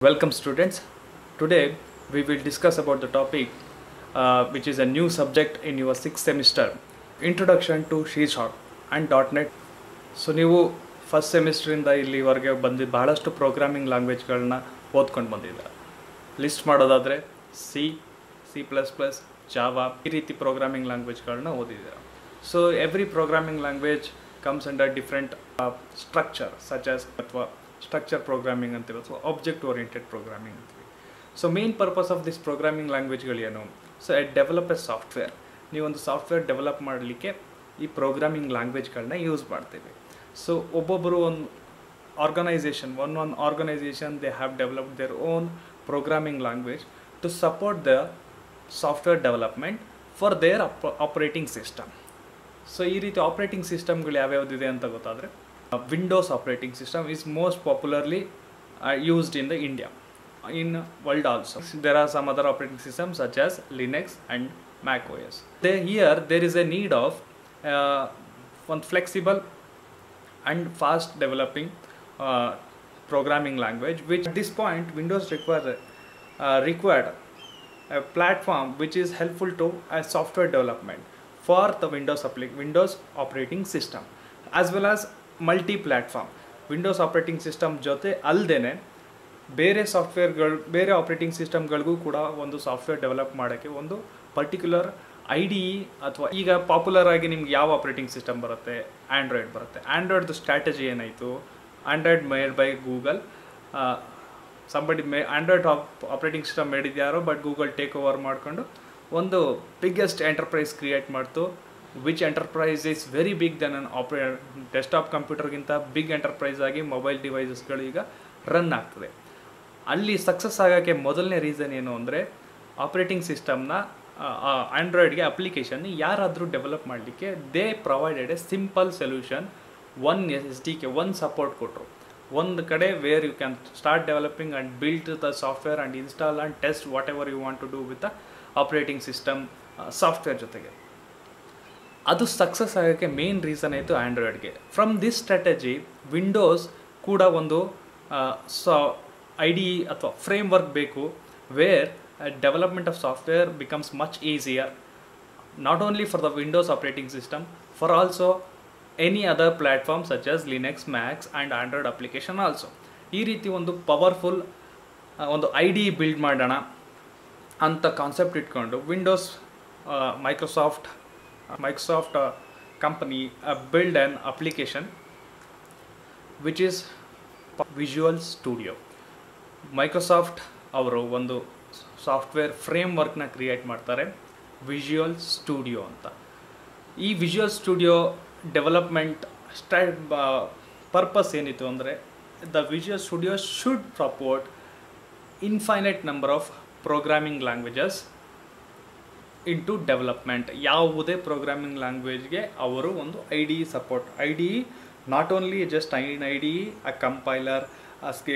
Welcome students. Today we will discuss about the topic which is a new subject in your 6th semester, Introduction to C# and .NET. So ನೀವು first ಸೆಮಿಸ್ಟ್ರಿಂದ ಇಲ್ಲಿವರೆಗೆ ಬಂದಿದ್ದು ಬಹಳಷ್ಟು programming ಲ್ಯಾಂಗ್ವೇಜ್ಗಳನ್ನ ಓದ್ಕೊಂಡು ಬಂದಿದ್ದೀರ. List ಮಾಡೋದಾದರೆ C++, ಜಾವಾ ಈ ರೀತಿ ಪ್ರೋಗ್ರಾಮಿಂಗ್ ಲ್ಯಾಂಗ್ವೇಜ್ಗಳನ್ನ ಓದಿದ್ದೀರ. So every programming language comes under different structure such as ಅಥವಾ ಸ್ಟ್ರಕ್ಚರ್ ಪ್ರೋಗ್ರಾಮಿಂಗ್ ಅಂತೀವಿ ಅಥವಾ ಆಬ್ಜೆಕ್ಟ್ ಓರಿಯೆಂಟೆಡ್ ಪ್ರೋಗ್ರಾಮಿಂಗ್ ಅಂತೀವಿ. So main purpose of this programming ಲ್ಯಾಂಗ್ವೇಜ್ಗಳೇನು? So develop a software. ನೀವೊಂದು ಸಾಫ್ಟ್ವೇರ್ ಡೆವಲಪ್ ಮಾಡಲಿಕ್ಕೆ ಈ ಪ್ರೋಗ್ರಾಮಿಂಗ್ ಲ್ಯಾಂಗ್ವೇಜ್ಗಳನ್ನ ಯೂಸ್ ಮಾಡ್ತೀವಿ. ಸೊ ಒಬ್ಬೊಬ್ಬರು ಒಂದು organisation they have developed their own programming language to support the software development for their operating system. So ಈ ರೀತಿ ಆಪರೇಟಿಂಗ್ ಸಿಸ್ಟಮ್ಗಳು ಯಾವ್ಯಾವುದಿದೆ ಅಂತ ಗೊತ್ತಾದರೆ Windows operating system is most popularly used in the India, in world also. There are some other operating systems such as Linux and Mac OS. Here there is a need of one flexible and fast developing programming language, which at this point Windows required a platform which is helpful to software development for the Windows operating system, as well as multi platform. Windows operating system ಜೊತೆ ಅಲ್ಲದೇ ಬೇರೆ ಬೇರೆ operating ಸಿಸ್ಟಮ್ಗಳಿಗೂ ಕೂಡ ಒಂದು software develop ಮಾಡೋಕ್ಕೆ ಒಂದು particular IDE ಅಥವಾ ಈಗ ಪಾಪ್ಯುಲರ್ ಆಗಿ ನಿಮ್ಗೆ ಯಾವ ಆಪ್ರೇಟಿಂಗ್ ಸಿಸ್ಟಮ್ ಬರುತ್ತೆ? ಆ್ಯಂಡ್ರಾಯ್ಡ್ ಬರುತ್ತೆ. ಆ್ಯಂಡ್ರಾಯ್ಡ್ದು ಸ್ಟ್ರಾಟಜಿ ಏನಾಯಿತು? Android made by Google. Android operating system ಮಾಡಿದ್ಯಾರೋ, ಬಟ್ ಗೂಗಲ್ ಟೇಕ್ ಓವರ್ ಮಾಡಿಕೊಂಡು ಒಂದು ಬಿಗ್ಗೆಸ್ಟ್ ಎಂಟರ್ಪ್ರೈಸ್ ಕ್ರಿಯೇಟ್ ಮಾಡ್ತು. Which enterprise is very big then an desktop ಕಂಪ್ಯೂಟರ್ಗಿಂತ ಬಿಗ್ ಎಂಟರ್ಪ್ರೈಸ್ ಆಗಿ ಮೊಬೈಲ್ ಡಿವೈಸಸ್ಗಳು ಈಗ ರನ್ ಆಗ್ತದೆ. ಅಲ್ಲಿ ಸಕ್ಸಸ್ ಆಗೋಕ್ಕೆ ಮೊದಲನೇ ರೀಸನ್ ಏನು ಅಂದರೆ, ಆಪ್ರೇಟಿಂಗ್ ಸಿಸ್ಟಮ್ನ ಆ್ಯಂಡ್ರಾಯ್ಡ್ಗೆ ಅಪ್ಲಿಕೇಶನ್ ಯಾರಾದರೂ ಡೆವಲಪ್ ಮಾಡಲಿಕ್ಕೆ they provided a simple solution. One SDK, one support ಕೊಟ್ಟರು. ಒಂದು ಕಡೆ where you can start developing and build the software and install and test whatever you want to do with the operating system software ಜೊತೆಗೆ. ಅದು success ಆಗೋಕ್ಕೆ main reason ಆಯಿತು ಆ್ಯಂಡ್ರಾಯ್ಡ್ಗೆ. From this strategy Windows ಕೂಡ ಒಂದು IDE ಅಥವಾ framework ಬೇಕು, where development of software becomes much easier, not only for the Windows operating system, for also any other platform such as Linux, Max and Android application also. ಈ ರೀತಿ ಒಂದು powerful ಒಂದು IDE build ಮಾಡೋಣ ಅಂತ concept ಇಟ್ಕೊಂಡು Microsoft company build an application which is Visual Studio. Microsoft ಅವರು ಒಂದು software frame ವರ್ಕ್ನ create ಮಾಡ್ತಾರೆ, ವಿಜುವಲ್ ಸ್ಟುಡಿಯೋ ಅಂತ. ಈ ವಿಜುವಲ್ ಸ್ಟುಡಿಯೋ ಡೆವಲಪ್ಮೆಂಟ್ ಪರ್ಪಸ್ ಏನಿತ್ತು ಅಂದರೆ, the visual studio should support infinite number of programming languages into development. ಯಾವುದೇ programming ಲ್ಯಾಂಗ್ವೇಜ್ಗೆ ಅವರು ಒಂದು IDE support. IDE not only just IDE, a compiler,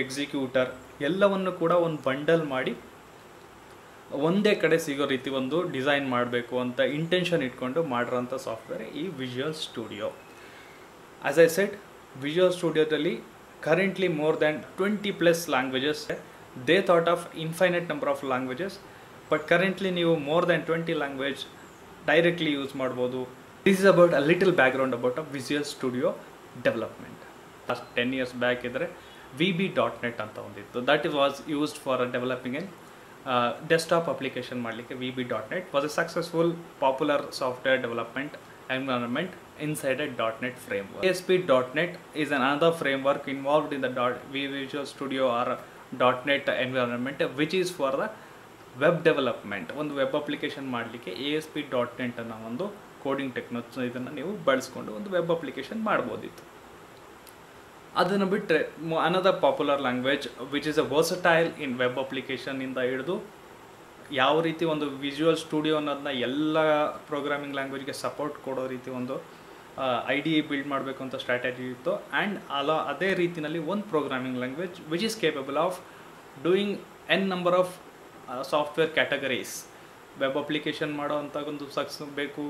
executor ಎಲ್ಲವನ್ನು ಕೂಡ ಒಂದು ಬಂಡಲ್ ಮಾಡಿ ಒಂದೇ ಕಡೆ ಸಿಗೋ ರೀತಿ ಒಂದು ಡಿಸೈನ್ ಮಾಡಬೇಕು ಅಂತ ಇಂಟೆನ್ಷನ್ ಇಟ್ಕೊಂಡು ಮಾಡಿರೋಂಥ ಸಾಫ್ಟ್ವೇರ್ ಈ visual studio. As I said, visual ಸ್ಟುಡಿಯೋದಲ್ಲಿ currently more than 20+ languages. They thought of infinite number of languages, but currently ನೀವು more than 20 language directly use ಮಾಡ್ಬೋದು. This is about a little background about a visual studio development. Last 10 years back ಇದ್ದರೆ VB.NET ಅಂತ ಒಂದಿತ್ತು. That was used for developing an desktop application ಮಾಡಲಿಕ್ಕೆ. VB.NET was a successful popular software development environment inside a .NET framework. ASP.NET is another framework involved in the Visual Studio or .NET environment, which is for the web development. ಒಂದು web application ಮಾಡಲಿಕ್ಕೆ ASP.NET ಅನ್ನೋ ಒಂದು coding technology ಇದನ್ನು ನೀವು ಬಳಸ್ಕೊಂಡು ಒಂದು web application ಮಾಡ್ಬೋದಿತ್ತು. ಅದನ್ನು ಬಿಟ್ಟರೆ another popular language which is a versatile in web application ಇಂದ ಹಿಡಿದು ಯಾವ ರೀತಿ ಒಂದು ವಿಜುವಲ್ ಸ್ಟುಡಿಯೋ ಅನ್ನೋದನ್ನ ಎಲ್ಲ ಪ್ರೋಗ್ರಾಮಿಂಗ್ ಲ್ಯಾಂಗ್ವೇಜ್ಗೆ ಸಪೋರ್ಟ್ ಕೊಡೋ ರೀತಿ ಒಂದು IDE ಬಿಲ್ಡ್ ಮಾಡಬೇಕು ಅಂತ ಸ್ಟ್ರಾಟಜಿ ಇತ್ತು. ಆ್ಯಂಡ್ ಅದೇ ರೀತಿಯಲ್ಲಿ ಒಂದು programming language which is capable of doing n number of software categories. Web application ಮಾಡೋ ಅಂಥ ಒಂದು ಬೇಕು,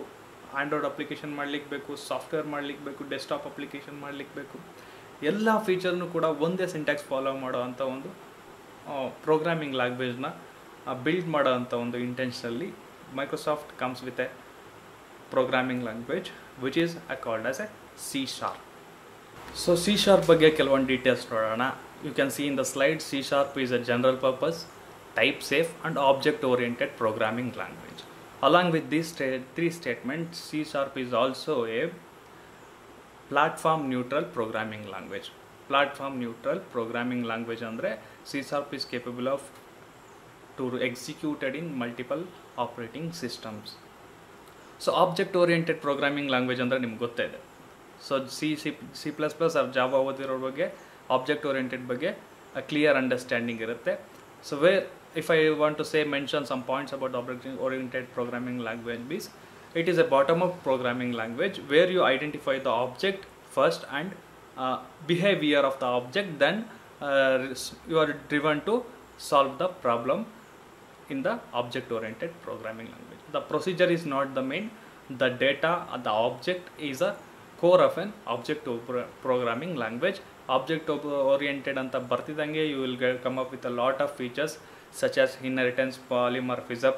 ಆಂಡ್ರಾಯ್ಡ್ ಅಪ್ಲಿಕೇಶನ್ ಮಾಡಲಿಕ್ಕೆ ಬೇಕು, ಸಾಫ್ಟ್ವೇರ್ ಮಾಡಲಿಕ್ಕೆ ಬೇಕು, ಡೆಸ್ಕ್ಟಾಪ್ ಅಪ್ಲಿಕೇಶನ್ ಮಾಡಲಿಕ್ಕೆ ಬೇಕು. ಎಲ್ಲ ಫೀಚರ್ನು ಕೂಡ ಒಂದೇ ಸಿಂಟ್ಯಾಕ್ಸ್ ಫಾಲೋ ಮಾಡೋ ಅಂಥ ಒಂದು ಪ್ರೋಗ್ರಾಮಿಂಗ್ ಲ್ಯಾಂಗ್ವೇಜ್ನ ಬಿಲ್ಡ್ ಮಾಡೋ ಅಂಥ ಒಂದು ಇಂಟೆನ್ಷನಲ್ಲಿ Microsoft comes with a programming language which is called as a C#. So C# ಬಗ್ಗೆ ಕೆಲವೊಂದು ಡೀಟೇಲ್ಸ್ ನೋಡೋಣ. You can see in the slide. C# is a general purpose, type safe and object oriented programming language. Along with these three statements, C# is also a platform neutral programming language. Platform neutral programming language andre C# is capable of to executed in multiple operating systems. So object oriented programming language andre ನಿಮಗೆ ಗೊತ್ತೇ ಇದೆ. So C++ or Java ಓದಿರೋ ಬಗ್ಗೆ object oriented ಬಗ್ಗೆ clear understanding ಇರುತ್ತೆ. So where if I want to say mention some points about object oriented programming language is it is a bottom up programming language where you identify the object first and behavior of the object, then you are driven to solve the problem in the object oriented programming language. The procedure is not the main, the data, the object is a core of an object programming language. Object oriented anta bartidange you will come up with a lot of features such as inheritance, polymorphism,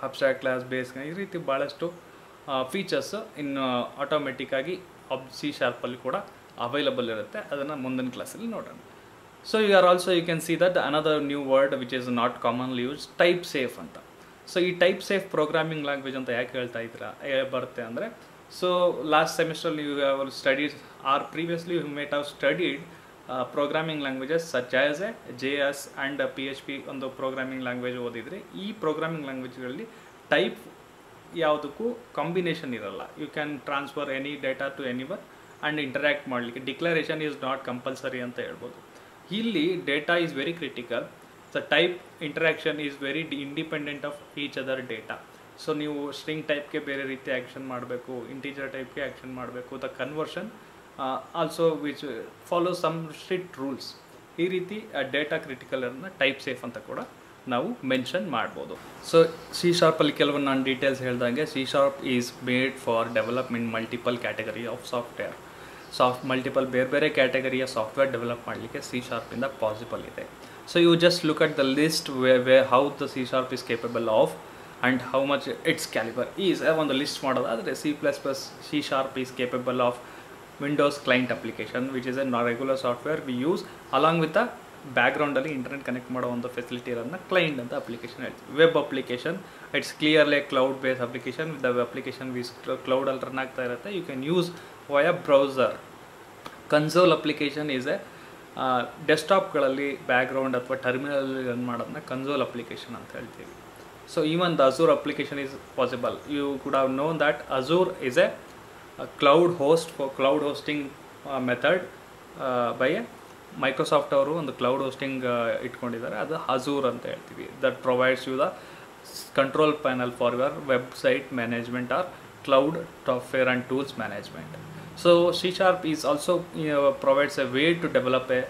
abstract class base, ಈ ರೀತಿ ಭಾಳಷ್ಟು features ಇನ್ನು automatic ಆಗಿ C# ಅಲ್ಲಿ ಕೂಡ available ಇರುತ್ತೆ. ಅದನ್ನು ಮುಂದಿನ ಕ್ಲಾಸಲ್ಲಿ ನೋಡೋಣ. So you can see that another new word which is not commonly used, type safe ಅಂತ. ಸೊ ಈ ಟೈಪ್ ಸೇಫ್ ಪ್ರೋಗ್ರಾಮಿಂಗ್ ಲ್ಯಾಂಗ್ವೇಜ್ ಅಂತ ಯಾಕೆ ಹೇಳ್ತಾ ಇದ್ದೀರಾ ಬರುತ್ತೆ ಅಂದರೆ, so last semester you have studied or previously you might have studied programming languages such as JS and PHP ಒಂದು programming language ಓದಿದರೆ ಈ ಪ್ರೋಗ್ರಾಮಿಂಗ್ ಲ್ಯಾಂಗ್ವೇಜ್ಗಳಲ್ಲಿ ಟೈಪ್ ಯಾವುದಕ್ಕೂ ಕಾಂಬಿನೇಷನ್ ಇರಲ್ಲ. You can transfer any data to anyone and interact ಮಾಡಲಿಕ್ಕೆ declaration is not compulsory ಅಂತ ಹೇಳ್ಬೋದು. ಇಲ್ಲಿ data is very critical. The type interaction is very independent of each other data. So ನೀವು string ಟೈಪ್ಗೆ ಬೇರೆ ರೀತಿ ಆ್ಯಕ್ಷನ್ ಮಾಡಬೇಕು, ಇಂಟೀಜರ್ ಟೈಪ್ಗೆ ಆ್ಯಕ್ಷನ್ ಮಾಡಬೇಕು. The conversion also which follow some strict rules. ಈ ರೀತಿ ಡೇಟಾ ಕ್ರಿಟಿಕಲನ್ನು ಟೈಪ್ ಸೇಫ್ ಅಂತ ಕೂಡ ನಾವು ಮೆನ್ಷನ್ ಮಾಡ್ಬೋದು. ಸೊ C# ಅಲ್ಲಿ ಕೆಲವೊಂದು ನಾನು ಡೀಟೇಲ್ಸ್ ಹೇಳ್ದಂಗೆ C# is made for development multiple category of software. Multiple ಬೇರೆ ಬೇರೆ ಕ್ಯಾಟಗರಿಯ ಸಾಫ್ಟ್ವೇರ್ ಡೆವಲಪ್ ಮಾಡಲಿಕ್ಕೆ C# ಇಂದ ಪಾಸಿಬಲ್ ಇದೆ. So you just look at the list way how the C# is capable of and how much its caliber is. ಒಂದು list ಮಾಡೋದಾದರೆ C++, C# is capable of Windows client application which is a regular software we use along with the ಬ್ಯಾಕ್ಗ್ರೌಂಡಲ್ಲಿ internet connect ಮಾಡೋ ಒಂದು facility ಇರೋದನ್ನ client ಅಂತ application ಹೇಳ್ತೀವಿ. Web application it's clearly cloud based application. With the application ಕ್ಲೌಡಲ್ಲಿ run ಆಗ್ತಾ ಇರುತ್ತೆ. You can use via browser. Console application is a ಡೆಸ್ಕ್ಟಾಪ್ಗಳಲ್ಲಿ ಬ್ಯಾಕ್ಗ್ರೌಂಡ್ ಅಥವಾ ಟರ್ಮಿನಲಲ್ಲಿ ರನ್ ಮಾಡೋದನ್ನ ಕನ್ಸೋಲ್ ಅಪ್ಲಿಕೇಶನ್ ಅಂತ ಹೇಳ್ತೀವಿ. So even the Azure application is possible. You could have known that Azure is a cloud host for cloud hosting method by Microsoft ಅವರು ಒಂದು cloud hosting ಇಟ್ಕೊಂಡಿದ್ದಾರೆ. ಅದು Azure ಅಂತ ಹೇಳ್ತೀವಿ. That provides you the control panel for your website management or cloud software and tools management. So C# is also provides a way to develop a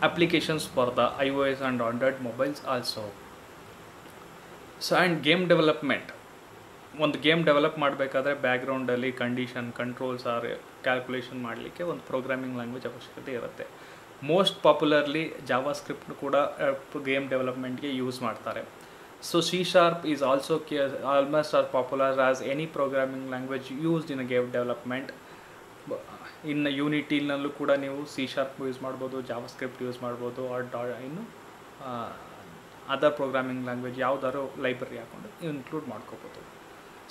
applications for the iOS and Android mobiles also. So and game development. ಒಂದು game develop ಮಾಡಬೇಕಾದ್ರೆ ಬ್ಯಾಕ್ಗ್ರೌಂಡಲ್ಲಿ condition controls or calculation ಮಾಡಲಿಕ್ಕೆ ಒಂದು programming language ಅವಶ್ಯಕತೆ ಇರುತ್ತೆ. Most popularly JavaScript ಕೂಡ game ಡೆವಲಪ್ಮೆಂಟ್ಗೆ use ಮಾಡ್ತಾರೆ. So C# is also almost are popular as any programming language used in game development. ಇನ್ನು ಯೂನಿಟಿನಲ್ಲೂ ಕೂಡ ನೀವು C# ಯೂಸ್ ಮಾಡ್ಬೋದು, ಜಾವಾ ಸ್ಕ್ರಿಪ್ಟ್ ಯೂಸ್ ಮಾಡ್ಬೋದು, ಇನ್ನು ಅದರ್ ಪ್ರೋಗ್ರಾಮಿಂಗ್ ಲ್ಯಾಂಗ್ವೇಜ್ ಯಾವುದಾದ್ರು ಲೈಬ್ರರಿ ಹಾಕೊಂಡು ಇನ್ಕ್ಲೂಡ್ ಮಾಡ್ಕೋಬೋದು.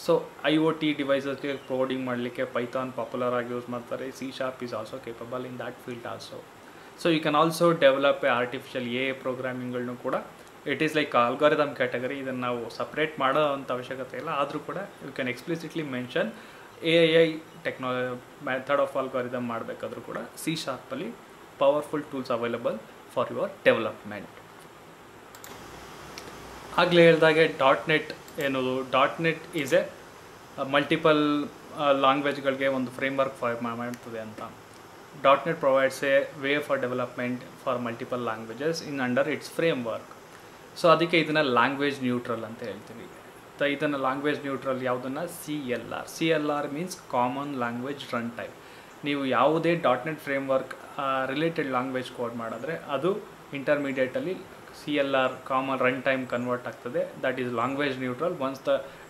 ಸೊ IoT ಡಿವೈಸಸ್ಗೆ ಕೋಡಿಂಗ್ ಮಾಡಲಿಕ್ಕೆ ಪೈಥಾನ್ ಪಾಪ್ಯುಲರ್ ಆಗಿ ಯೂಸ್ ಮಾಡ್ತಾರೆ. C# is also capable in that field also. So you can also develop a artificial AI ಪ್ರೋಗ್ರಾಮಿಂಗ್ಗಳನ್ನು ಕೂಡ. It is like algorithm category. ಇದನ್ನು ನಾವು ಸಪ್ರೇಟ್ ಮಾಡೋ ಅಂಥ ಅವಶ್ಯಕತೆ ಇಲ್ಲ. ಆದರೂ ಕೂಡ you can explicitly mention AI method of algorithm ಮಾಡಬೇಕಾದ್ರೂ ಕೂಡ C# ಅಲ್ಲಿ powerful tools available for your development. ಆಗಲೇ ಹೇಳಿದಾಗೆ .NET ಏನದು, .NET ಈಸ್ ಎ ಮಲ್ಟಿಪಲ್ ಲ್ಯಾಂಗ್ವೇಜ್ಗಳಿಗೆ ಒಂದು ಫ್ರೇಮ್ವರ್ಕ್ ಮಾಡ್ತದೆ ಅಂತ. .NET provides a way for development for multiple languages in under its framework. So ಅದಕ್ಕೆ ಇದನ್ನು ಲ್ಯಾಂಗ್ವೇಜ್ ನ್ಯೂಟ್ರಲ್ ಅಂತ ಹೇಳ್ತೀವಿ. ಇದನ್ನು ಲ್ಯಾಂಗ್ವೇಜ್ ನ್ಯೂಟ್ರಲ್ ಯಾವುದನ್ನು CLR means common language run time. ನೀವು ಯಾವುದೇ .NET framework related language code ಮಾಡಿದ್ರೆ ಅದು ಇಂಟರ್ಮೀಡಿಯೇಟಲ್ಲಿ CLR common run time convert ಆಗ್ತದೆ, that is language neutral. Once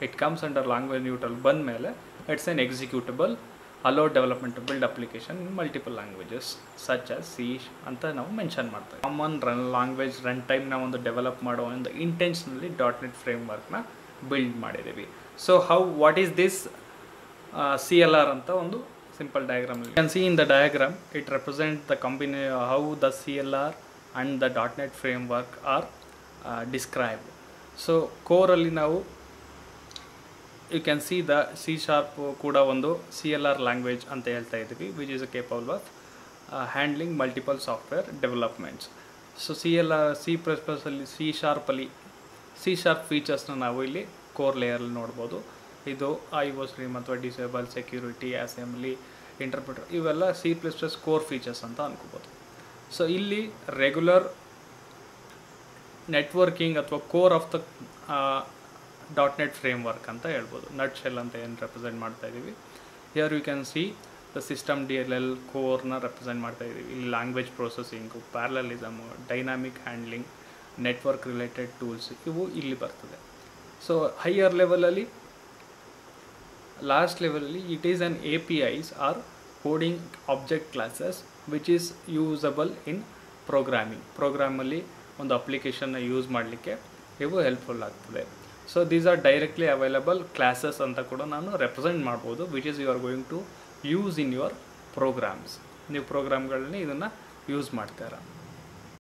it comes under language neutral ಬಂದ ಮೇಲೆ it's an executable allow development to build application in multiple languages such as C ಅಂತ ನಾವು mention ಮಾಡ್ತೇವೆ. Common language run ಟೈಮ್ನ ಒಂದು develop ಮಾಡೋ ಒಂದು ಇಂಟೆನ್ಷನಲ್ಲಿ .NET ಫ್ರೇಮ್ವರ್ಕ್ನ ಬಿಲ್ಡ್ ಮಾಡಿದ್ದೀವಿ. So what is this CLR ಅಂತ ಒಂದು simple diagram. You can see in the diagram it represents the combination how the CLR and the .NET framework are described. So core alli ನಾವು you can see the C# ಕೂಡ ಒಂದು CLR language ಅಂತ ಹೇಳ್ತಾ ಇದ್ದೀವಿ, which is capable of handling multiple software developments. So CLR C++ ಅಲ್ಲಿ C# ಅಲ್ಲಿ C# ಫೀಚರ್ಸ್ನ ನಾವು ಇಲ್ಲಿ ಕೋರ್ ಲೇಯರಲ್ಲಿ ನೋಡ್ಬೋದು. ಇದು IO ಸ್ಟ್ರೀಮ್ ಅಥವಾ ಡಿಸೇಬಲ್, ಸೆಕ್ಯೂರಿಟಿ, ಅಸೆಂಬ್ಲಿ, ಇಂಟರ್ಪ್ರಿಟರ್ ಇವೆಲ್ಲ C++ ಕೋರ್ ಫೀಚರ್ಸ್ ಅಂತ ಅನ್ಕೋಬೋದು. ಸೊ ಇಲ್ಲಿ ರೆಗ್ಯುಲರ್ ನೆಟ್ವರ್ಕಿಂಗ್ ಅಥವಾ core of the .NET framework ಅಂತ ಹೇಳ್ಬೋದು. ನಟ್ ಶೆಲ್ ಅಂತ ಏನು ರೆಪ್ರೆಸೆಂಟ್ ಮಾಡ್ತಾ ಇದ್ದೀವಿ. Here you can see the system DLL ಕೋರ್ನ ರೆಪ್ರೆಸೆಂಟ್ ಮಾಡ್ತಾ ಇದ್ದೀವಿ. ಇಲ್ಲಿ language processing, parallelism, dynamic handling, network related tools ಇವು ಇಲ್ಲಿ ಬರ್ತದೆ. ಸೊ ಹೈಯರ್ ಲೆವೆಲಲ್ಲಿ ಲಾಸ್ಟ್ ಲೆವೆಲಲ್ಲಿ it is on APIs or coding object classes which is usable in ಪ್ರೋಗ್ರಾಮಲ್ಲಿ ಒಂದು ಅಪ್ಲಿಕೇಶನ್ನ ಯೂಸ್ ಮಾಡಲಿಕ್ಕೆ ಇವು ಹೆಲ್ಪ್ಫುಲ್ ಆಗ್ತದೆ. So these are directly available classes ಅಂತ ಕೂಡ ನಾನು ರೆಪ್ರೆಸೆಂಟ್ ಮಾಡ್ಬೋದು, which is you are going to use in your programs. ನೀವು ಪ್ರೋಗ್ರಾಮ್ಗಳಲ್ಲಿ ಇದನ್ನು ಯೂಸ್ ಮಾಡ್ತೀರಾ.